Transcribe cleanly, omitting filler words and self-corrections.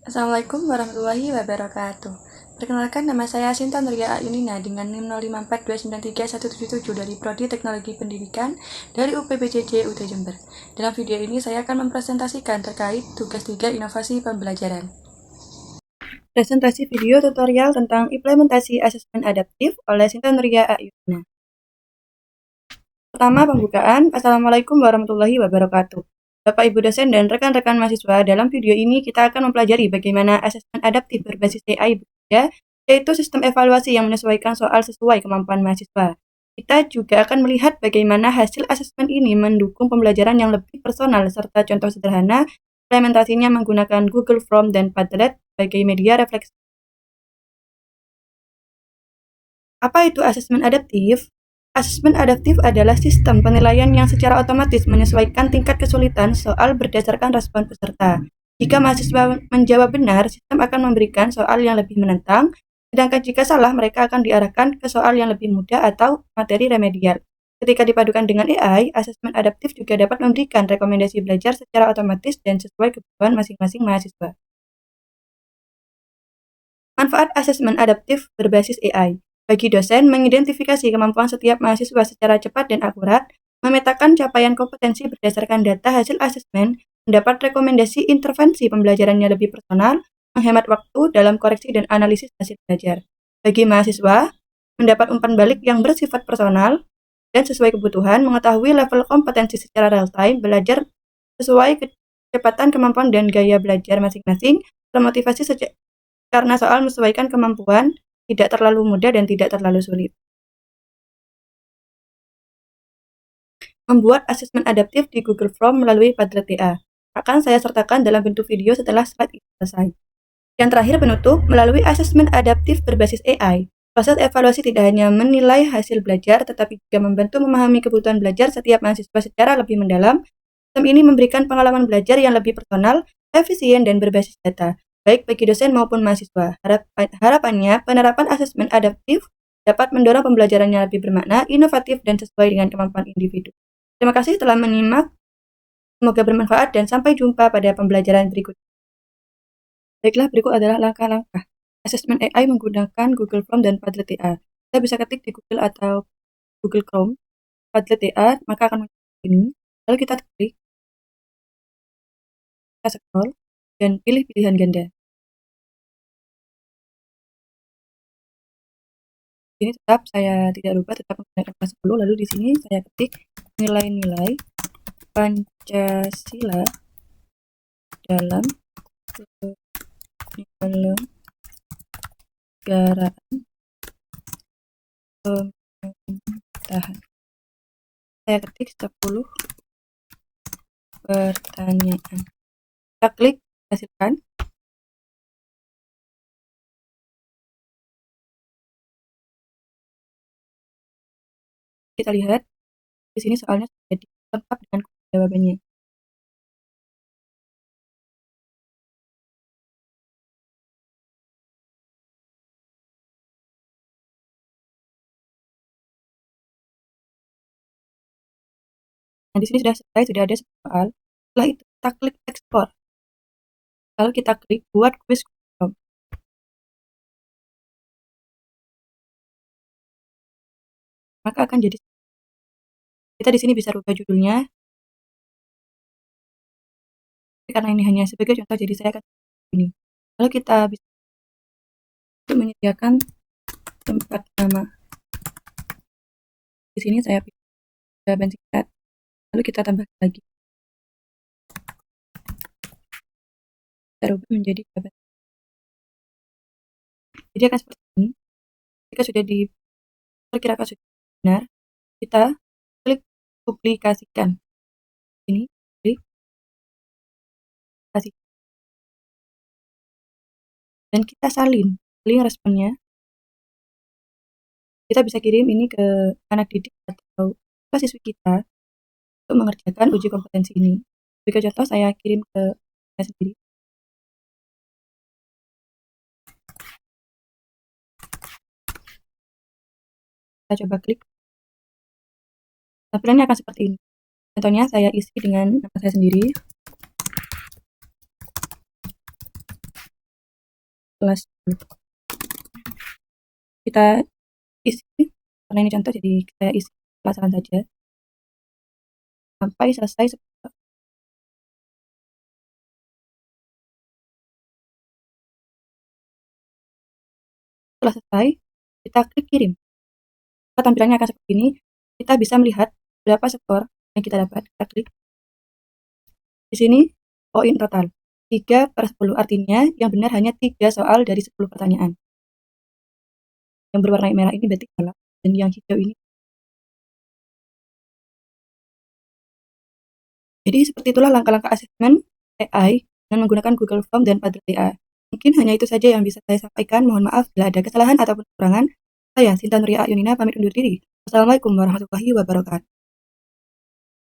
Assalamualaikum warahmatullahi wabarakatuh. Perkenalkan, nama saya Sinta Nuria Ayunina dengan NIM 0542931177 dari Prodi Teknologi Pendidikan dari UPBJJ UT Jember. Dalam video ini saya akan mempresentasikan terkait tugas 3 inovasi pembelajaran. Presentasi video tutorial tentang implementasi asesmen adaptif oleh Sinta Nuria Ayunina. Pertama, pembukaan. Assalamualaikum warahmatullahi wabarakatuh. Bapak, Ibu dosen, dan rekan-rekan mahasiswa, dalam video ini kita akan mempelajari bagaimana asesmen adaptif berbasis AI bekerja, yaitu sistem evaluasi yang menyesuaikan soal sesuai kemampuan mahasiswa. Kita juga akan melihat bagaimana hasil asesmen ini mendukung pembelajaran yang lebih personal, serta contoh sederhana implementasinya menggunakan Google Form dan Padlet sebagai media refleksi. Apa itu asesmen adaptif? Asesmen adaptif adalah sistem penilaian yang secara otomatis menyesuaikan tingkat kesulitan soal berdasarkan respon peserta. Jika mahasiswa menjawab benar, sistem akan memberikan soal yang lebih menantang, sedangkan jika salah, mereka akan diarahkan ke soal yang lebih mudah atau materi remedial. Ketika dipadukan dengan AI, asesmen adaptif juga dapat memberikan rekomendasi belajar secara otomatis dan sesuai kebutuhan masing-masing mahasiswa. Manfaat asesmen adaptif berbasis AI. Bagi dosen, mengidentifikasi kemampuan setiap mahasiswa secara cepat dan akurat, memetakan capaian kompetensi berdasarkan data hasil asesmen, mendapat rekomendasi intervensi pembelajarannya lebih personal, menghemat waktu dalam koreksi dan analisis hasil belajar. Bagi mahasiswa, mendapat umpan balik yang bersifat personal dan sesuai kebutuhan, mengetahui level kompetensi secara real-time, belajar sesuai kecepatan, kemampuan, dan gaya belajar masing-masing, termotivasi karena soal menyesuaikan kemampuan, tidak terlalu mudah dan tidak terlalu sulit. Membuat asesmen adaptif di Google Form melalui Padlet TA. Akan saya sertakan dalam bentuk video setelah slide itu selesai. Yang terakhir, penutup, melalui asesmen adaptif berbasis AI, proses evaluasi tidak hanya menilai hasil belajar, tetapi juga membantu memahami kebutuhan belajar setiap mahasiswa secara lebih mendalam. Sistem ini memberikan pengalaman belajar yang lebih personal, efisien, dan berbasis data, baik bagi dosen maupun mahasiswa. Harapannya, penerapan asesmen adaptif dapat mendorong pembelajarannya lebih bermakna, inovatif, dan sesuai dengan kemampuan individu. Terima kasih telah menyimak, semoga bermanfaat, dan sampai jumpa pada pembelajaran berikutnya. Baiklah, berikut adalah langkah-langkah asesmen AI menggunakan Google Form dan Padlet TA. Kita bisa ketik di Google atau Google Chrome Padlet TA, maka akan muncul ini. Lalu kita klik, kita scroll, dan pilih pilihan ganda. Ini tetap saya tidak rubah, tetap menggunakan kelas 10. Lalu di sini saya ketik nilai-nilai Pancasila dalam penyelenggaraan pemerintahan. Saya ketik 10 pertanyaan. Kita klik hasilkan. Kita lihat di sini soalnya jadi lengkap dengan jawabannya. Nah, di sini sudah selesai, sudah ada soal. Setelah itu kita klik ekspor. Lalu kita klik buat kuis Chrome. Maka akan jadi, kita di sini bisa rubah judulnya. Karena ini hanya sebagai contoh, jadi saya akan ini. Lalu kita bisa menyediakan tempat nama. Di sini saya pilih jawaban singkat. Lalu kita tambah lagi. Kita rubah menjadi jawaban. Jadi akan seperti ini. Jika sudah diperkirakan sudah benar, kita klik publikasikan. Ini klik publikasi. Dan kita salin responnya. Kita bisa kirim ini ke anak didik atau siswi kita untuk mengerjakan uji kompetensi ini. Sebagai contoh, saya kirim ke saya sendiri. Kita coba klik. Tampilannya akan seperti ini. Contohnya saya isi dengan nama saya sendiri. kelas 10. Kita isi, karena ini contoh jadi saya isi pelajaran saja sampai selesai. Setelah selesai, kita klik kirim. Maka tampilannya akan seperti ini. Kita bisa melihat berapa skor yang kita dapat. Kita klik. Di sini poin total 3/10, artinya yang benar hanya 3 soal dari 10 pertanyaan. Yang berwarna merah ini berarti salah, dan yang hijau ini. Jadi seperti itulah langkah-langkah asesmen AI dengan menggunakan Google Form dan Padlet AI. Mungkin hanya itu saja yang bisa saya sampaikan. Mohon maaf bila ada kesalahan ataupun kekurangan. Saya, Sinta Nuria Ayunina, pamit undur diri. Wassalamualaikum warahmatullahi wabarakatuh.